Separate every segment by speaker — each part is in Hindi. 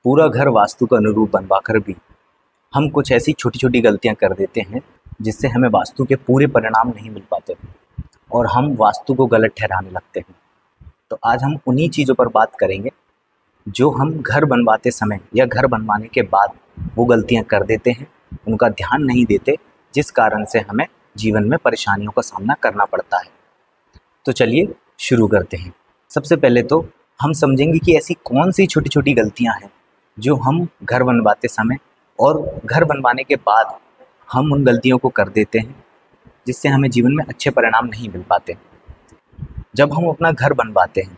Speaker 1: पूरा घर वास्तु का अनुरूप बनवा कर भी हम कुछ ऐसी छोटी छोटी गलतियां कर देते हैं जिससे हमें वास्तु के पूरे परिणाम नहीं मिल पाते और हम वास्तु को गलत ठहराने लगते हैं। तो आज हम उन्हीं चीज़ों पर बात करेंगे जो हम घर बनवाते समय या घर बनवाने के बाद वो गलतियां कर देते हैं, उनका ध्यान नहीं देते, जिस कारण से हमें जीवन में परेशानियों का सामना करना पड़ता है। तो चलिए शुरू करते हैं। सबसे पहले तो हम समझेंगे कि ऐसी कौन सी छोटी छोटी गलतियां हैं जो हम घर बनवाते समय और घर बनवाने के बाद हम उन गलतियों को कर देते हैं जिससे हमें जीवन में अच्छे परिणाम नहीं मिल पाते। जब हम अपना घर बनवाते हैं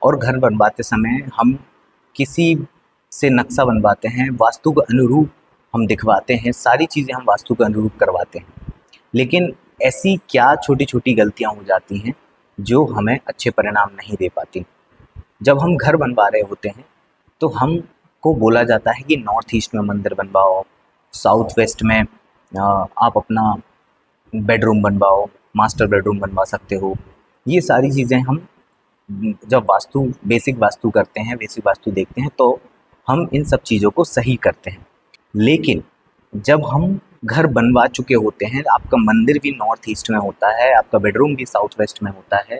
Speaker 1: और घर बनवाते समय हम किसी से नक्शा बनवाते हैं, वास्तु के अनुरूप हम दिखवाते हैं, सारी चीज़ें हम वास्तु के अनुरूप करवाते हैं, लेकिन ऐसी क्या छोटी छोटी गलतियां हो जाती हैं जो हमें अच्छे परिणाम नहीं दे पाती। जब हम घर बनवा रहे होते हैं तो हमको बोला जाता है कि नॉर्थ ईस्ट में मंदिर बनवाओ, साउथ वेस्ट में आप अपना बेडरूम बनवाओ, मास्टर बेडरूम बनवा सकते हो। ये सारी चीज़ें हम जब बेसिक वास्तु करते हैं, बेसिक वास्तु देखते हैं तो हम इन सब चीज़ों को सही करते हैं। लेकिन जब हम घर बनवा चुके होते हैं, आपका मंदिर भी नॉर्थ ईस्ट में होता है, आपका बेडरूम भी साउथ वेस्ट में होता है,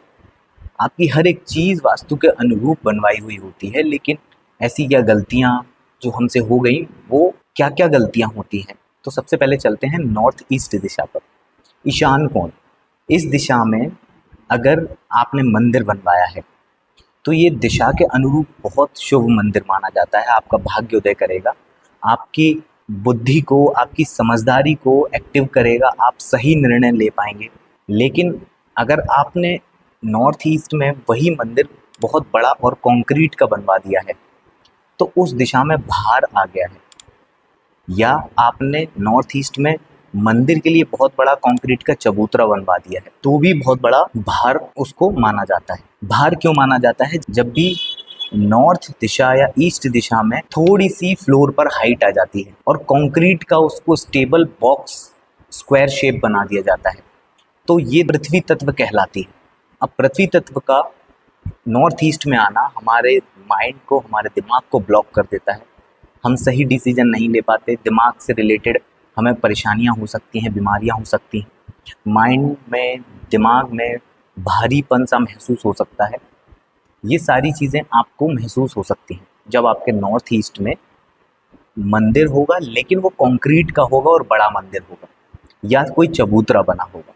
Speaker 1: आपकी हर एक चीज़ वास्तु के अनुरूप बनवाई हुई होती है, लेकिन ऐसी क्या गलतियाँ जो हमसे हो गई, वो क्या क्या गलतियाँ होती हैं। तो सबसे पहले चलते हैं नॉर्थ ईस्ट दिशा पर। ईशान कोण, इस दिशा में अगर आपने मंदिर बनवाया है तो ये दिशा के अनुरूप बहुत शुभ मंदिर माना जाता है, आपका भाग्योदय करेगा, आपकी बुद्धि को, आपकी समझदारी को एक्टिव करेगा, आप सही निर्णय ले पाएंगे। लेकिन अगर आपने नॉर्थ ईस्ट में वही मंदिर बहुत बड़ा और कंक्रीट का बनवा दिया है तो उस दिशा में भार आ गया है, या आपने नॉर्थ ईस्ट में मंदिर के लिए बहुत बड़ा कंक्रीट का चबूतरा बनवा दिया है तो भी बहुत बड़ा भार उसको माना जाता है। भार क्यों माना जाता है? जब भी नॉर्थ दिशा या ईस्ट दिशा में थोड़ी सी फ्लोर पर हाइट आ जाती है और कंक्रीट का उसको स्टेबल बॉक्स स्क्वायर शेप बना दिया जाता है तो ये पृथ्वी तत्व कहलाती है। अब पृथ्वी तत्व का नॉर्थ ईस्ट में आना हमारे माइंड को, हमारे दिमाग को ब्लॉक कर देता है, हम सही डिसीजन नहीं ले पाते, दिमाग से रिलेटेड हमें परेशानियां हो सकती हैं, बीमारियां हो सकती हैं, माइंड में, दिमाग में भारीपन सा महसूस हो सकता है। ये सारी चीज़ें आपको महसूस हो सकती हैं जब आपके नॉर्थ ईस्ट में मंदिर होगा, लेकिन वो कंक्रीट का होगा और बड़ा मंदिर होगा या कोई चबूतरा बना होगा।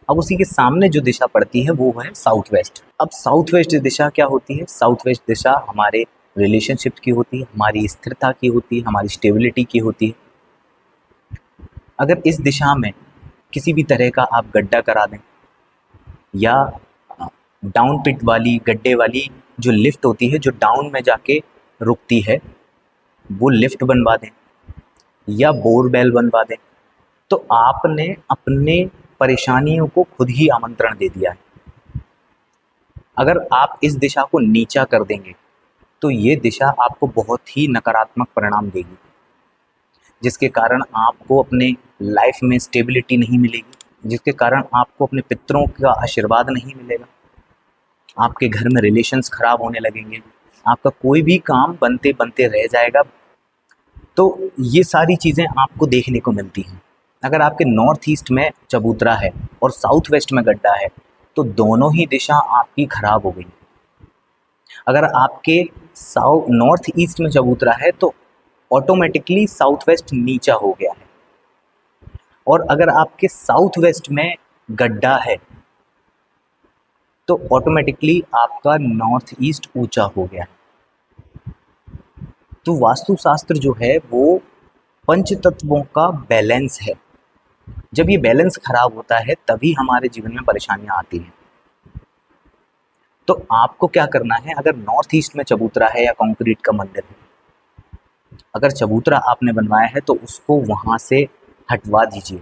Speaker 1: अब उसी के सामने जो दिशा पड़ती है वो है साउथ वेस्ट। अब साउथ वेस्ट दिशा क्या होती है? साउथ वेस्ट दिशा हमारे रिलेशनशिप की होती है, हमारी स्थिरता की होती है, हमारी स्टेबिलिटी की होती है। अगर इस दिशा में किसी भी तरह का आप गड्ढा करा दें या डाउन पिट वाली, गड्ढे वाली जो लिफ्ट होती है जो डाउन में जाके रुकती है, वो लिफ्ट बनवा दें या बोरवेल बनवा दें, तो आपने अपने परेशानियों को खुद ही आमंत्रण दे दिया है। अगर आप इस दिशा को नीचा कर देंगे तो ये दिशा आपको बहुत ही नकारात्मक परिणाम देगी, जिसके कारण आपको अपने लाइफ में स्टेबिलिटी नहीं मिलेगी, जिसके कारण आपको अपने पितरों का आशीर्वाद नहीं मिलेगा, आपके घर में रिलेशंस खराब होने लगेंगे, आपका कोई भी काम बनते बनते रह जाएगा। तो ये सारी चीज़ें आपको देखने को मिलती हैं। अगर आपके नॉर्थ ईस्ट में चबूतरा है और साउथ वेस्ट में गड्ढा है तो दोनों ही दिशा आपकी खराब हो गई। अगर आपके नॉर्थ ईस्ट में चबूतरा है तो ऑटोमेटिकली साउथ वेस्ट नीचा हो गया है, और अगर आपके साउथ वेस्ट में गड्ढा है तो ऑटोमेटिकली आपका नॉर्थ ईस्ट ऊंचा हो गया है। तो वास्तुशास्त्र जो है वो पंच तत्वों का बैलेंस है। जब ये बैलेंस खराब होता है तभी हमारे जीवन में परेशानियां आती हैं। तो आपको क्या करना है? अगर नॉर्थ ईस्ट में चबूतरा है या कंक्रीट का मंदिर है, अगर चबूतरा आपने बनवाया है तो उसको वहाँ से हटवा दीजिए,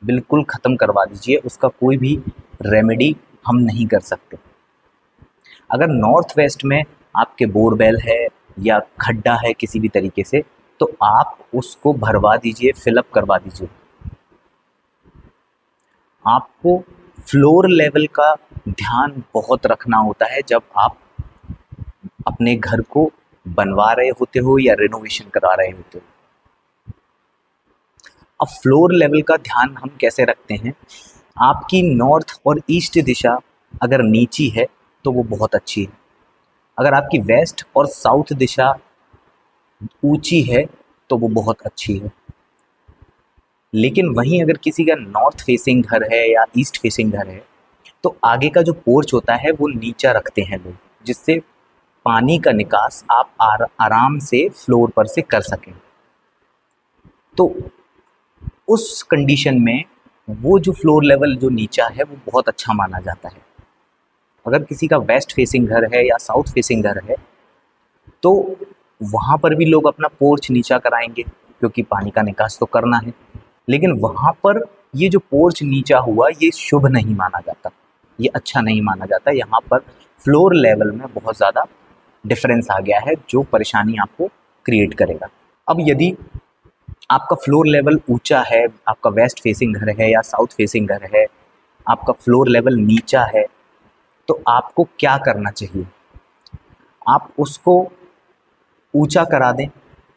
Speaker 1: बिल्कुल ख़त्म करवा दीजिए, उसका कोई भी रेमेडी हम नहीं कर सकते। अगर नॉर्थ वेस्ट में आपके बोरवेल है या खड्डा है किसी भी तरीके से तो आप उसको भरवा दीजिए, फिलअप करवा दीजिए। आपको फ्लोर लेवल का ध्यान बहुत रखना होता है जब आप अपने घर को बनवा रहे होते हो या रिनोवेशन करा रहे होते हो। अब फ्लोर लेवल का ध्यान हम कैसे रखते हैं? आपकी नॉर्थ और ईस्ट दिशा अगर नीची है तो वो बहुत अच्छी है। अगर आपकी वेस्ट और साउथ दिशा ऊंची है तो वो बहुत अच्छी है। लेकिन वहीं अगर किसी का नॉर्थ फेसिंग घर है या ईस्ट फेसिंग घर है तो आगे का जो पोर्च होता है वो नीचा रखते हैं लोग, जिससे पानी का निकास आप आराम से फ्लोर पर से कर सकें। तो उस कंडीशन में वो जो फ्लोर लेवल जो नीचा है वो बहुत अच्छा माना जाता है। अगर किसी का वेस्ट फेसिंग घर है या साउथ फेसिंग घर है तो वहाँ पर भी लोग अपना पोर्च नीचा कराएंगे, क्योंकि पानी का निकास तो करना है। लेकिन वहाँ पर ये जो पोर्च नीचा हुआ ये शुभ नहीं माना जाता, ये अच्छा नहीं माना जाता। यहाँ पर फ्लोर लेवल में बहुत ज़्यादा डिफरेंस आ गया है जो परेशानी आपको क्रिएट करेगा। अब यदि आपका फ्लोर लेवल ऊंचा है, आपका वेस्ट फेसिंग घर है या साउथ फेसिंग घर है, आपका फ्लोर लेवल नीचा है, तो आपको क्या करना चाहिए? आप उसको ऊंचा करा दें।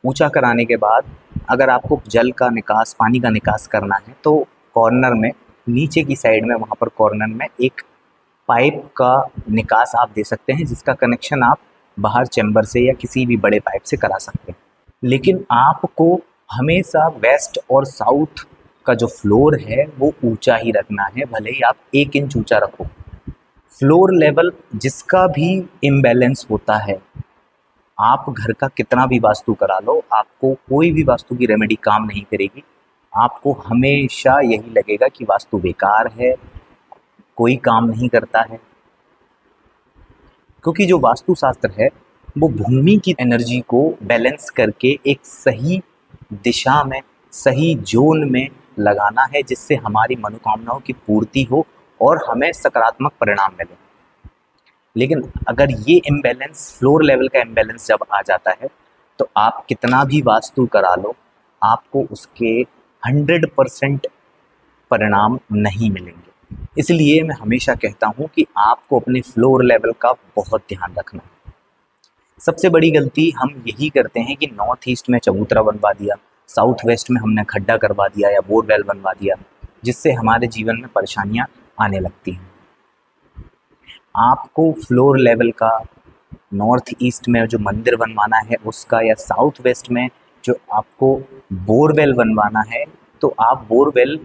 Speaker 1: ऊंचा कराने के बाद अगर आपको जल का निकास, पानी का निकास करना है तो कॉर्नर में, नीचे की साइड में, वहाँ पर कॉर्नर में एक पाइप का निकास आप दे सकते हैं, जिसका कनेक्शन आप बाहर चैम्बर से या किसी भी बड़े पाइप से करा सकते हैं। लेकिन आपको हमेशा वेस्ट और साउथ का जो फ्लोर है वो ऊंचा ही रखना है, भले ही आप 1 इंच ऊंचा रखो। फ्लोर लेवल जिसका भी इम्बैलेंस होता है, आप घर का कितना भी वास्तु करा लो, आपको कोई भी वास्तु की रेमेडी काम नहीं करेगी। आपको हमेशा यही लगेगा कि वास्तु बेकार है, कोई काम नहीं करता है। क्योंकि जो वास्तुशास्त्र है वो भूमि की एनर्जी को बैलेंस करके एक सही दिशा में, सही जोन में लगाना है, जिससे हमारी मनोकामनाओं की पूर्ति हो और हमें सकारात्मक परिणाम मिले। लेकिन अगर ये इम्बैलेंस, फ्लोर लेवल का इम्बैलेंस जब आ जाता है तो आप कितना भी वास्तु करा लो, आपको उसके 100% परिणाम नहीं मिलेंगे। इसलिए मैं हमेशा कहता हूँ कि आपको अपने फ्लोर लेवल का बहुत ध्यान रखना है। सबसे बड़ी गलती हम यही करते हैं कि नॉर्थ ईस्ट में चबूतरा बनवा दिया, साउथ वेस्ट में हमने खड्डा करवा दिया या बोरवेल बनवा दिया, जिससे हमारे जीवन में परेशानियाँ आने लगती हैं। आपको फ्लोर लेवल का नॉर्थ ईस्ट में जो मंदिर बनवाना है उसका, या साउथ वेस्ट में जो आपको बोरवेल बनवाना है, तो आप बोरवेल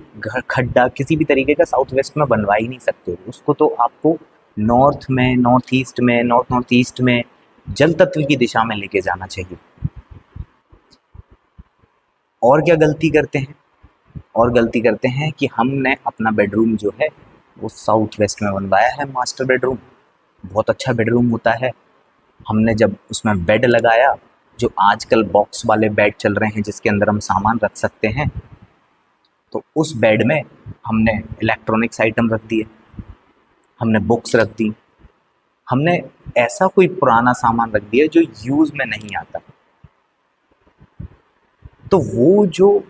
Speaker 1: खड्डा किसी भी तरीके का साउथ वेस्ट में बनवा ही नहीं सकते। उसको तो आपको नॉर्थ में, नॉर्थ ईस्ट में जल तत्व की दिशा में लेके जाना चाहिए। और क्या गलती करते हैं? और गलती करते हैं कि हमने अपना बेडरूम जो है वो साउथ वेस्ट में बनवाया है, मास्टर बेडरूम। बहुत अच्छा बेडरूम होता है। हमने जब उसमें बेड लगाया, जो आजकल बॉक्स वाले बेड चल रहे हैं जिसके अंदर हम सामान रख सकते हैं, तो उस बेड में हमने इलेक्ट्रॉनिक्स आइटम रख दिए, हमने बुक्स रख दी, हमने ऐसा कोई पुराना सामान रख दिया जो यूज़ में नहीं आता। तो वो जो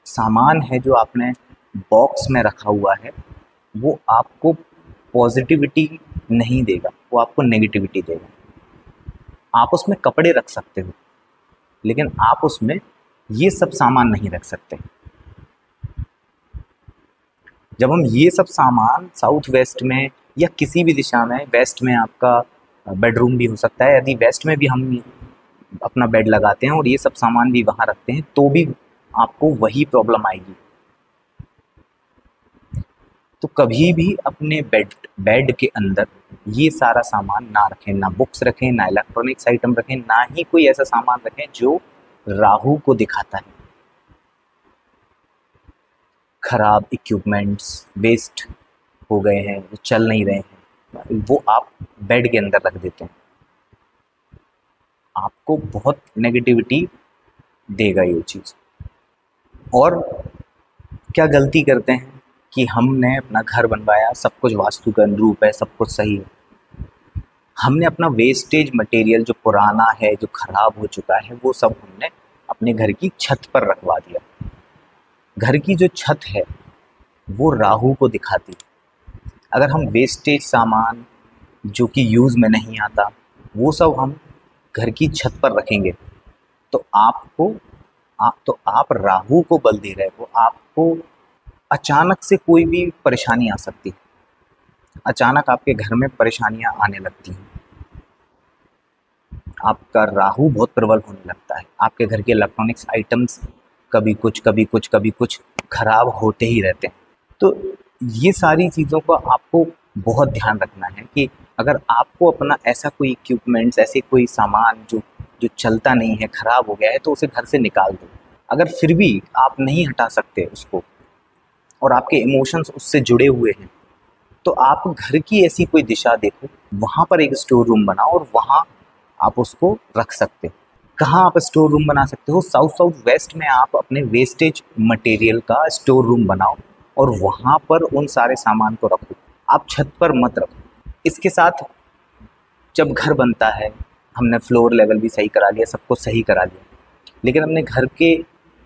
Speaker 1: सामान है जो आपने बॉक्स में रखा हुआ है वो आपको पॉजिटिविटी नहीं देगा, वो आपको नेगेटिविटी देगा। आप उसमें कपड़े रख सकते हो, लेकिन आप उसमें ये सब सामान नहीं रख सकते। जब हम ये सब सामान साउथ वेस्ट में या किसी भी दिशा में, वेस्ट में आपका बेडरूम भी हो सकता है, यदि वेस्ट में भी हम अपना बेड लगाते हैं और ये सब सामान भी वहाँ रखते हैं, तो भी आपको वही प्रॉब्लम आएगी। तो कभी भी अपने बेड के अंदर ये सारा सामान ना रखें, ना बुक्स रखें, ना इलेक्ट्रॉनिक्स आइटम रखें, ना ही कोई ऐसा सामान रखें जो राहु को दिखाता है। खराब इक्विपमेंट्स, वेस्ट हो गए हैं, वो चल नहीं रहे हैं, वो आप बेड के अंदर रख देते हैं, आपको बहुत नेगेटिविटी देगा ये चीज़। और क्या गलती करते हैं कि हमने अपना घर बनवाया, सब कुछ वास्तु के अनुरूप है, सब कुछ सही है, हमने अपना वेस्टेज मटेरियल जो पुराना है, जो ख़राब हो चुका है, वो सब हमने अपने घर की छत पर रखवा दिया। घर की जो छत है वो राहु को दिखाती है। अगर हम वेस्टेज सामान जो कि यूज़ में नहीं आता वो सब हम घर की छत पर रखेंगे तो आप राहु को बल दे रहे हो। आपको अचानक से कोई भी परेशानी आ सकती है, अचानक आपके घर में परेशानियां आने लगती हैं। आपका राहु बहुत प्रबल होने लगता है। आपके घर के इलेक्ट्रॉनिक्स आइटम्स कभी कुछ कभी कुछ कभी कुछ खराब होते ही रहते हैं। तो ये सारी चीज़ों का आपको बहुत ध्यान रखना है कि अगर आपको अपना ऐसा कोई इक्विपमेंट्स, ऐसे कोई सामान जो जो चलता नहीं है, ख़राब हो गया है, तो उसे घर से निकाल दो। अगर फिर भी आप नहीं हटा सकते उसको और आपके इमोशंस उससे जुड़े हुए हैं, तो आप घर की ऐसी कोई दिशा देखो, वहाँ पर एक स्टोर रूम बनाओ और वहाँ आप उसको रख सकते हो। कहाँ आप स्टोर रूम बना सकते हो? साउथ साउथ वेस्ट में आप अपने वेस्टेज मटेरियल का स्टोर रूम बनाओ और वहाँ पर उन सारे सामान को रखो। आप छत पर मत रखो। इसके साथ जब घर बनता है, हमने फ्लोर लेवल भी सही करा लिया, सब कुछ सही करा लिया, लेकिन अपने घर के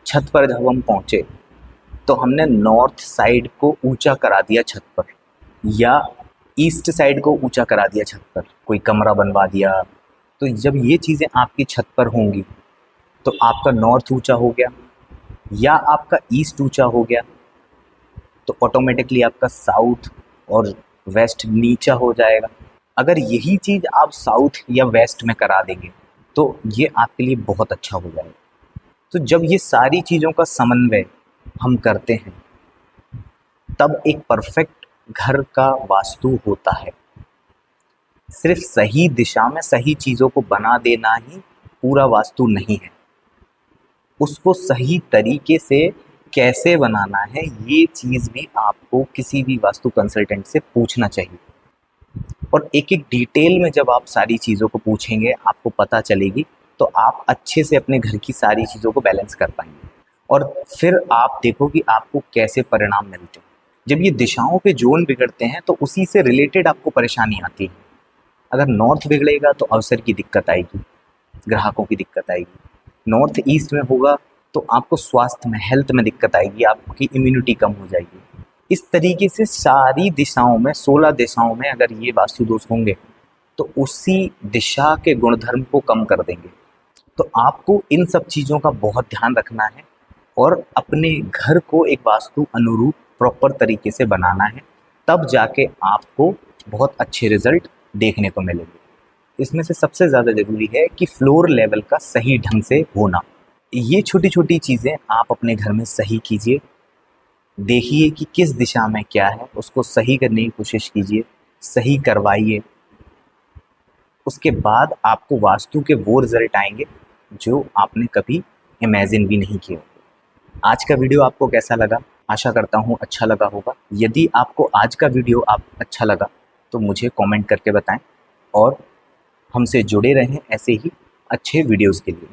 Speaker 1: छत पर जब हम पहुँचे तो हमने नॉर्थ साइड को ऊंचा करा दिया छत पर, या ईस्ट साइड को ऊंचा करा दिया छत पर, कोई कमरा बनवा दिया। तो जब ये चीज़ें आपकी छत पर होंगी तो आपका नॉर्थ ऊंचा हो गया या आपका ईस्ट ऊंचा हो गया, तो ऑटोमेटिकली आपका साउथ और वेस्ट नीचा हो जाएगा। अगर यही चीज़ आप साउथ या वेस्ट में करा देंगे तो ये आपके लिए बहुत अच्छा हो जाएगा। तो जब ये सारी चीज़ों का समन्वय हम करते हैं तब एक परफेक्ट घर का वास्तु होता है। सिर्फ सही दिशा में सही चीज़ों को बना देना ही पूरा वास्तु नहीं है। उसको सही तरीके से कैसे बनाना है, ये चीज़ भी आपको किसी भी वास्तु कंसल्टेंट से पूछना चाहिए। और एक एक डिटेल में जब आप सारी चीज़ों को पूछेंगे, आपको पता चलेगी, तो आप अच्छे से अपने घर की सारी चीज़ों को बैलेंस कर पाएंगे। और फिर आप देखो कि आपको कैसे परिणाम मिलते हैं। जब ये दिशाओं के जोन बिगड़ते हैं तो उसी से रिलेटेड आपको परेशानी आती है। अगर नॉर्थ बिगड़ेगा तो अवसर की दिक्कत आएगी, ग्राहकों की दिक्कत आएगी। नॉर्थ ईस्ट में होगा तो आपको स्वास्थ्य में, हेल्थ में दिक्कत आएगी, आपकी इम्यूनिटी कम हो जाएगी। इस तरीके से सारी दिशाओं में, 16 दिशाओं में अगर ये वास्तु दोष होंगे तो उसी दिशा के गुणधर्म को कम कर देंगे। तो आपको इन सब चीज़ों का बहुत ध्यान रखना है और अपने घर को एक वास्तु अनुरूप प्रॉपर तरीके से बनाना है, तब जाके आपको बहुत अच्छे रिजल्ट देखने को मिलेंगे। इसमें से सबसे ज़्यादा ज़रूरी है कि फ्लोर लेवल का सही ढंग से होना। ये छोटी छोटी चीज़ें आप अपने घर में सही कीजिए, देखिए कि किस दिशा में क्या है, उसको सही करने की कोशिश कीजिए, सही करवाइए। उसके बाद आपको वास्तु के वो रिज़ल्ट आएंगे जो आपने कभी इमेजिन भी नहीं किए। आज का वीडियो आपको कैसा लगा? आशा करता हूँ अच्छा लगा होगा। यदि आपको आज का वीडियो अच्छा लगा तो मुझे कमेंट करके बताएं और हमसे जुड़े रहें ऐसे ही अच्छे वीडियोज़ के लिए।